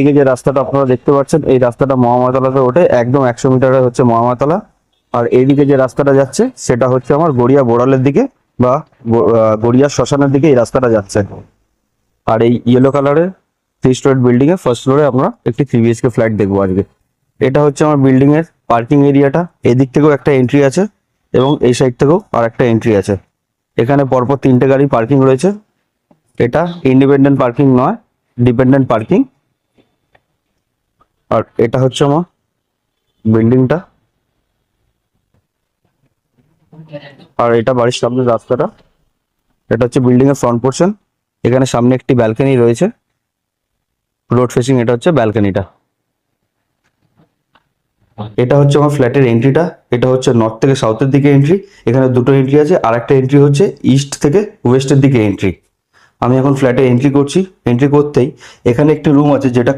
এদিকে যে রাস্তাটা আপনারা দেখতে পাচ্ছেন, এই রাস্তাটা মহামায়াতলাতে ওঠে, একদম 100 মিটারে হচ্ছে মহামায়াতলা। আর এইদিকে যে রাস্তাটা যাচ্ছে সেটা হচ্ছে আমার গড়িয়া বোড়ালের দিকে বা গড়িয়া শ্মশানের দিকে এই রাস্তাটা যাচ্ছে। আর এই ইয়েলো কালারের 3 স্টোরি বিল্ডিং এর ফার্স্ট ফ্লোরে আমরা একটি 3 বিএইচকে ফ্ল্যাট দেখবো আজকে। এটা হচ্ছে আমার বিল্ডিং এর পার্কিং এরিয়াটা। এদিক থেকেও একটা এন্ট্রি আছে এবং এই সাইড থেকেও আর একটা এন্ট্রি আছে। এখানে পরপর 3টে গাড়ি পার্কিং রয়েছে। এটা ইন্ডিপেন্ডেন্ট পার্কিং নয়, ডিপেন্ডেন্ট পার্কিং। আর এটা হচ্ছে আমার বিল্ডিংটা, আর এটা বাড়ির সামনের রাস্তাটা। এটা হচ্ছে বিল্ডিং এর ফ্রন্ট পোর্শন। এখানে সামনে একটি ব্যালকনি রয়েছে, রোড ফেসিং। এটা হচ্ছে ব্যালকনিটা। এটা হচ্ছে আমার ফ্ল্যাটের এন্ট্রিটা। এটা হচ্ছে নর্থ থেকে সাউথের দিকে এন্ট্রি। এখানে দুটো এন্ট্রি আছে, আর একটা এন্ট্রি হচ্ছে ইস্ট থেকে ওয়েস্টের দিকে এন্ট্রি। আমি এখন ফ্ল্যাটে এন্ট্রি করছি। এন্ট্রি করতেই এখানে একটি রুম আছে যেটা